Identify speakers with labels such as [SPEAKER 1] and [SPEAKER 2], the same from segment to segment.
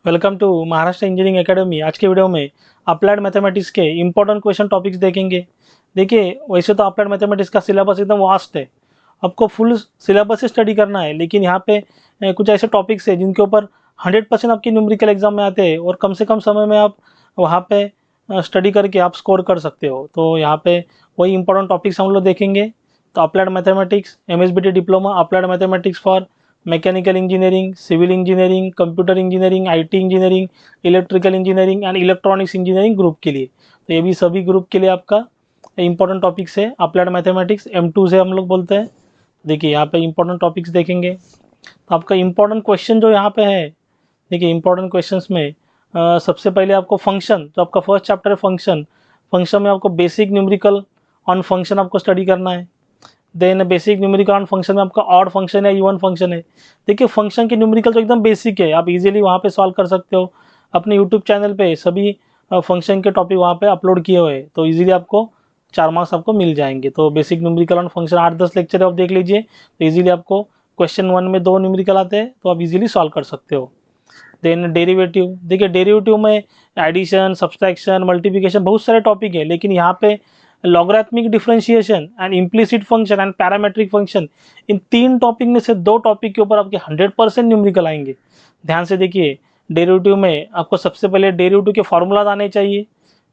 [SPEAKER 1] Welcome to Maharashtra engineering academy. आज के video में अप्लाइड मैथमेटिक्स के इंपॉर्टेंट क्वेश्चन टॉपिक्स देखेंगे। देखिए, वैसे तो अप्लाइड मैथमेटिक्स का सिलेबस एकदम वास्ट है, आपको फुल सिलेबस से स्टडी करना है, लेकिन यहाँ पे कुछ ऐसे टॉपिक्स है जिनके ऊपर 100% आपकी न्यूमेरिकल एग्जाम में आते हैं और कम से कम समय में आप वहाँ पे स्टडी करके आप स्कोर कर सकते हो। तो यहाँ पे वही इंपॉर्टेंट टॉपिक्स हम लोग देखेंगे। तो applied mathematics MSBT diploma applied mathematics for mechanical engineering, civil engineering, computer engineering, IT engineering, electrical engineering and electronics engineering group के लिए। तो ये भी सभी ग्रुप के लिए आपका इंपॉर्टेंट टॉपिक्स है। अप्लाइड मैथमेटिक्स M2 से हम लोग बोलते हैं। देखिए, यहाँ पे इंपॉर्टेंट टॉपिक्स देखेंगे। तो आपका इंपॉर्टेंट क्वेश्चन जो यहाँ पे है, देखिए इंपॉर्टेंट क्वेश्चंस में सबसे पहले आपको फंक्शन, जो आपका फर्स्ट चैप्टर है फंक्शन, फंक्शन में आपको बेसिक न्यूमेरिकल ऑन फंक्शन आपको स्टडी करना है। Then basic numerical on function में आपका ऑड फंक्शन है, इवन फंक्शन है। देखिए, फंक्शन की न्यूमेरिकल तो एकदम बेसिक है, आप इजीली वहाँ पे सॉल्व कर सकते हो। अपने यूट्यूब चैनल पे सभी फंक्शन के टॉपिक वहाँ पे अपलोड किए हुए हैं, तो इजीली आपको 4 मार्क्स आपको मिल जाएंगे। तो basic numerical on function 8-10 lecture आप देख लीजिए, तो इजीली आपको क्वेश्चन 1 में 2 न्यूमेरिकल आते हैं, तो आप इजीली सॉल्व कर सकते हो। देन डेरिवेटिव, देखिए डेरिवेटिव में एडिशन, सब्सट्रैक्शन, मल्टीप्लिकेशन बहुत सारे टॉपिक है, लेकिन यहाँ पे logarithmic differentiation and implicit function and parametric function, in 3 topic में से 2 टॉपिक के ऊपर आपके 100% न्यूमेरिकल आएंगे। ध्यान से देखिए, डेरिवेटिव में आपको सबसे पहले डेरिवेटिव के फॉर्मूलाज आने चाहिए,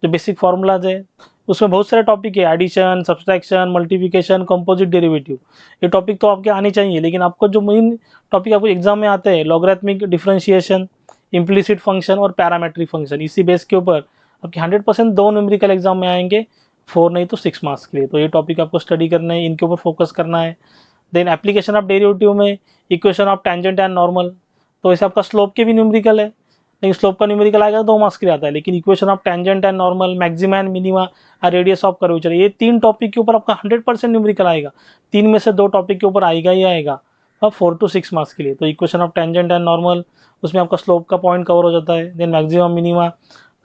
[SPEAKER 1] जो बेसिक फार्मूलाज है। उसमें बहुत सारे टॉपिक है, addition, subtraction, multiplication, composite derivative. ये टॉपिक तो आपके आने चाहिए, लेकिन आपको जो मेन टॉपिक आपको एग्जाम में आते हैं, लॉगरिथमिक डिफरेंशिएशन, इम्प्लिसिट फंक्शन और पैरामेट्रिक फंक्शन, इसी बेस के ऊपर आपके 100% 2 न्यूमेरिकल एग्जाम में आएंगे, 4 नहीं तो 6 मार्क्स के लिए। तो ये टॉपिक आपको स्टडी करना है, इनके ऊपर फोकस करना है। देन एप्लीकेशन ऑफ डेरिवेटिव में equation of tangent and normal, तो ऐसे आपका स्लोप के भी न्यूमेरिकल है, लेकिन स्लोप का न्यूमेरिकल आएगा 2 मार्क्स के लिए आता है। लेकिन equation of tangent and normal, maxima and minima, radius of curvature, ये 3 टॉपिक के ऊपर आपका 100% न्यूमेरिकल आएगा। 3 में से 2 टॉपिक के ऊपर आएगा ही आएगा, अब 4 to 6 मार्क्स के लिए। तो equation of tangent and normal, उसमें आपका स्लोप का पॉइंट कवर हो जाता है। देन मैक्सिमम मिनिमा,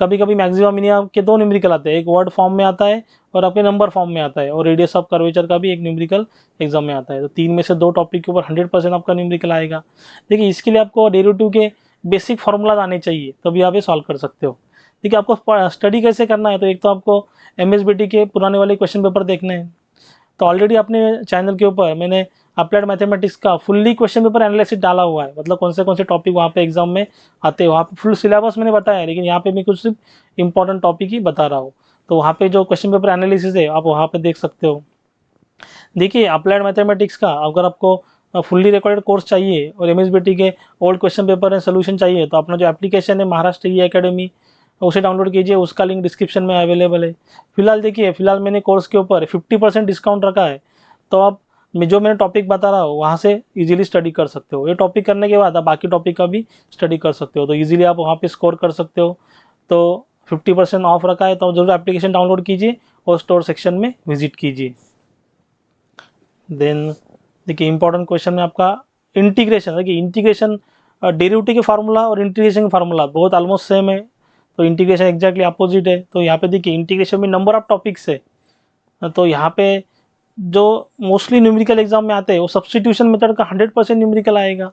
[SPEAKER 1] कभी कभी मैक्सिमम मिनिमा के 2 न्यूमेरिकल आते हैं, एक वर्ड फॉर्म में आता है और आपके नंबर फॉर्म में आता है, और रेडियस ऑफ कर्वेचर का भी एक न्यूमेरिकल एग्जाम में आता है। तो 3 में से 2 टॉपिक के ऊपर 100% आपका न्यूमेरिकल आएगा। देखिए, इसके लिए आपको डेरिवेटिव के बेसिक फार्मूलाज आने चाहिए, तभी आप ये सॉल्व कर सकते हो। देखिए, आपको स्टडी कैसे करना है, तो एक तो आपको MSBT के पुराने वाले क्वेश्चन पेपर देखने हैं। तो ऑलरेडी अपने चैनल के ऊपर मैंने अप्लाइड मैथमेटिक्स का फुल्ली क्वेश्चन पेपर एनालिसिस डाला हुआ है, मतलब कौन से टॉपिक वहाँ पे एग्जाम में आते हैं। वहाँ पे फुल सिलेबस मैंने बताया है, लेकिन यहाँ पे मैं कुछ सिर्फ इंपॉर्टेंट टॉपिक ही बता रहा हूँ। तो वहाँ पे जो क्वेश्चन पेपर एनालिसिस है, आप वहाँ पे देख सकते हो। देखिए, अप्लाइड मैथमेटिक्स का अगर आपको फुल्ली रिकॉर्डेड कोर्स चाहिए और MSBT के old question paper and solution चाहिए, तो अपना जो एप्लीकेशन है महाराष्ट्र ई एकेडमी, उसे डाउनलोड कीजिए, उसका लिंक डिस्क्रिप्शन में अवेलेबल है। फिलहाल देखिए, फिलहाल मैंने कोर्स के ऊपर 50% डिस्काउंट रखा है, तो आप जो मैंने टॉपिक बता रहा हूँ वहाँ से इजीली स्टडी कर सकते हो। ये टॉपिक करने के बाद आप बाकी टॉपिक का भी स्टडी कर सकते हो, तो इजीली आप वहाँ पे स्कोर कर सकते हो। तो 50% ऑफ रखा है, तो जरूर एप्लीकेशन डाउनलोड कीजिए और स्टोर सेक्शन में विजिट कीजिए। देन देखिए, इंपॉर्टेंट क्वेश्चन में आपका इंटीग्रेशन, देखिए इंटीग्रेशन डेरिवेटिव के फार्मूला और इंटीग्रेशन के फार्मूला बहुत ऑलमोस्ट सेम है, तो इंटीग्रेशन एग्जैक्टली अपोजिट है। तो यहाँ पे देखिए, इंटीग्रेशन में नंबर ऑफ टॉपिक्स है, तो यहाँ पे जो मोस्टली न्यूमेरिकल एग्जाम में आते हैं वो सब्स्टिट्यूशन मेथड का 100% न्यूमेरिकल आएगा।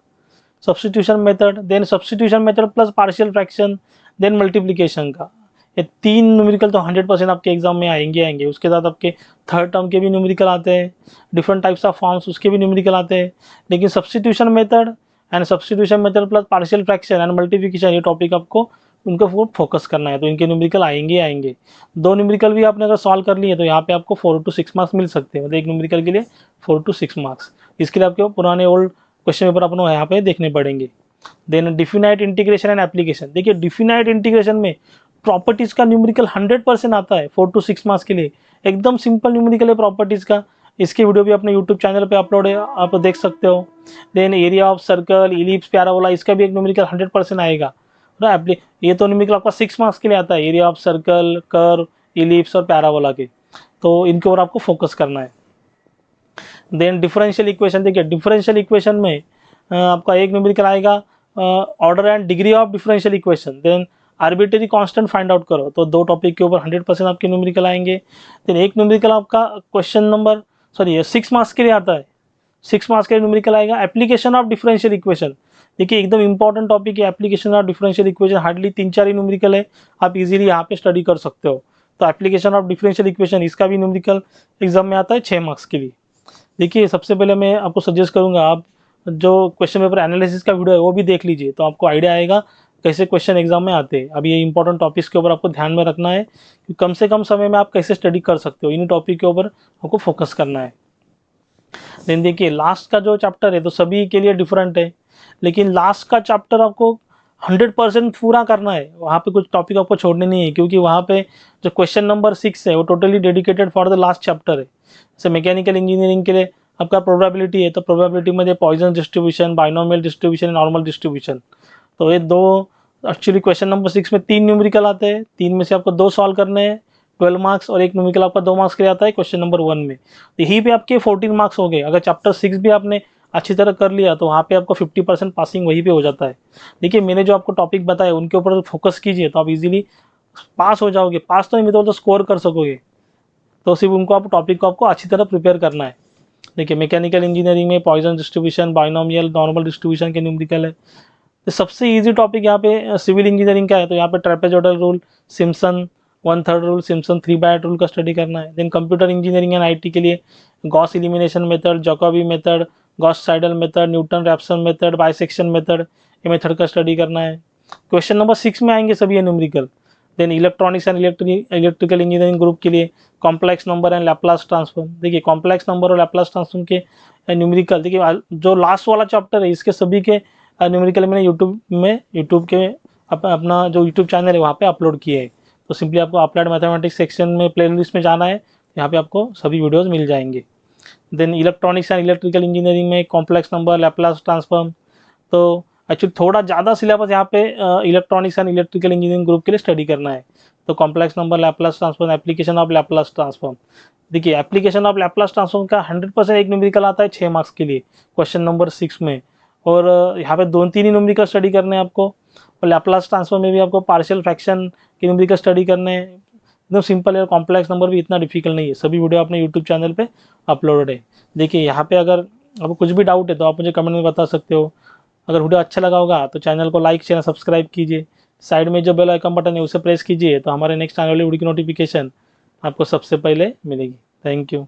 [SPEAKER 1] Substitution method, then substitution method plus partial fraction, then multiplication का, ये 3 न्यूमेरिकल तो 100% आपके एग्जाम में आएंगे। उसके साथ आपके थर्ड टर्म के भी न्यूमेरिकल आते हैं, डिफरेंट टाइप्स ऑफ फॉर्म्स उसके भी न्यूमेरिकल आते हैं। लेकिन substitution method and substitution method plus partial fraction and multiplication, ये टॉपिक आपको उनको फोकस करना है, तो इनके न्यूमेरिकल आएंगे। 2 न्यूमेरिकल भी आपने अगर सॉल्व कर लिए, तो यहाँ पे आपको 4 to 6 मार्क्स मिल सकते हैं, मतलब एक न्यूमेरिकल के लिए 4 to 6 मार्क्स। इसके लिए आपके पुराने ओल्ड क्वेश्चन पेपर अपने यहाँ पे देखने पड़ेंगे। Then definite integration and application, देखिए डिफिनाइट इंटीग्रेशन में प्रॉपर्टीज का न्यूमेरिकल 100% आता है 4 to 6 मार्क्स के लिए, एकदम सिंपल न्यूमेरिकल है प्रॉपर्टीज का। इसकी वीडियो भी अपने यूट्यूब चैनल पे अपलोड है, आप देख सकते हो। Then area of circle, ellipse, parabola, इसका भी एक न्यूमेरिकल 100% आएगा। ये तो न्यूमेरिकल आपका 6 मार्क्स के लिए आता है, area of circle, curve, ellipse और पैराबोला के, तो इनके ऊपर आपको फोकस करना है। देन डिफरेंशियल इक्वेशन, देखिए डिफरेंशियल इक्वेशन में आपका एक न्यूमेरिकल आएगा, order and degree of differential equation. Then arbitrary constant find out करो, तो 2 टॉपिक के ऊपर 100% आपके न्यूमेरिकल आएंगे। देन एक न्यूमेरिकल आपका क्वेश्चन नंबर 6 मार्क्स के लिए आता है, 6 मार्क्स का न्यूमेरिकल आएगा। एप्लीकेशन ऑफ डिफरेंशियल इक्वेशन, देखिए एकदम इंपॉर्टेंट टॉपिक है application of differential equation, hardly 3-4 he numerical है, आप इजीली यहाँ पे स्टडी कर सकते हो। तो एप्लीकेशन ऑफ डिफरेंशियल इक्वेशन इसका भी न्यूमेरिकल एग्जाम में आता है 6 मार्क्स के लिए। देखिए सबसे पहले मैं आपको सजेस्ट करूंगा आप जो क्वेश्चन पेपर एनालिसिस का वीडियो है वो भी देख लीजिए, तो आपको आइडिया आएगा कैसे क्वेश्चन एग्जाम में आते हैं। अब ये इंपॉर्टेंट टॉपिक्स के ऊपर आपको ध्यान में रखना है कि कम से कम समय में आप कैसे स्टडी कर सकते हो, इन टॉपिक के ऊपर आपको फोकस करना है। देन देखिए लास्ट का जो चैप्टर है तो सभी के लिए डिफरेंट है, लेकिन लास्ट का चैप्टर आपको 100% पूरा करना है, वहाँ पे कुछ टॉपिक आपको छोड़ने नहीं है, क्योंकि वहाँ पे जो क्वेश्चन नंबर 6 है वो totally dedicated for the last chapter है। जैसे मैकेनिकल इंजीनियरिंग के लिए आपका प्रोबेबिलिटी है, तो प्रोबेबिलिटी मध्ये Poisson distribution, binomial distribution, normal distribution, तो ये दो एक्चुअली क्वेश्चन नंबर 6 में 3 न्यूमेरिकल आते हैं, 3 में से आपको 2 सॉल्व करने हैं 12 मार्क्स, और एक न्यूमेरिकल आपका 2 मार्क्स के लिए आता है क्वेश्चन नंबर 1 में। तो यहीं पे आपके 14 मार्क्स हो गए। अगर चैप्टर 6 भी आपने अच्छी तरह कर लिया तो वहाँ पे आपको 50% पासिंग वहीं पे हो जाता है। देखिए मैंने जो आपको टॉपिक बताया उनके ऊपर फोकस कीजिए तो आप इजीली पास हो जाओगे, पास तो नहीं तो स्कोर कर सकोगे। तो सिर्फ उनको आप टॉपिक को आपको अच्छी तरह प्रिपेयर करना है। देखिए मैकेनिकल इंजीनियरिंग में Poisson distribution, binomial, normal distribution के न्यूमेरिकल है। तो सबसे इजी टॉपिक यहाँ पे सिविल इंजीनियरिंग का है, तो यहाँ पे trapezoidal rule, Simpson 1/3 rule, Simpson 3/8 rule का स्टडी करना है। Then computer engineering and IT के लिए Gauss elimination method, Jacobi method, Gauss Seidel method, Newton Raphson method, bisection method, ये मेथड का स्टडी करना है। क्वेश्चन नंबर 6 में आएंगे सभी ये numerical. Then electronics and electrical engineering group के लिए complex number and Laplace transform. देखिए कॉम्प्लेक्स नंबर और लैप्लास ट्रांसफॉर्म के न्यूमेरिकल, देखिए जो लास्ट वाला चैप्टर है इसके सभी के न्यूमेरिकल मैंने यूट्यूब के अपना जो यूट्यूब चैनल है वहाँ पे अपलोड किए है। तो सिंपली आपको अप्लाइड मैथमेटिक्स सेक्शन में प्लेलिस्ट में जाना है, यहाँ पे आपको सभी वीडियोस मिल जाएंगे। Then electronics and electrical engineering में कॉम्प्लेक्स नंबर, लैप्लास ट्रांसफॉर्म, तो एक्चुअली थोड़ा ज़्यादा सिलेबस यहाँ पे electronics and electrical engineering group के लिए स्टडी करना है। तो complex number, Laplace transform, application of Laplace transform. देखिए एप्लीकेशन ऑफ लैप्लास ट्रांसफॉर्म का 100% एक न्यूमेरिकल आता है 6 मार्क्स के लिए क्वेश्चन नंबर 6 में, और यहाँ पे 2-3 ही न्यूमेरिकल स्टडी करने हैं आपको। और लैप्लास ट्रांसफॉर्म में भी आपको पार्शियल फ्रैक्शन के न्यूमेरिकल स्टडी करने हैं। एकदम सिंपल है, कॉम्प्लेक्स नंबर भी इतना डिफिकल्ट नहीं है, सभी वीडियो अपने यूट्यूब चैनल पे अपलोडेड है। देखिए यहाँ पे अगर आपको कुछ भी डाउट है तो आप मुझे कमेंट में बता सकते हो। अगर वीडियो अच्छा लगा होगा तो चैनल को लाइक, चैनल सब्सक्राइब कीजिए, साइड में जो बेल आइकन बटन है उसे प्रेस कीजिए, तो हमारे नेक्स्ट आने वाली वीडियो की नोटिफिकेशन आपको सबसे पहले मिलेगी। Thank you.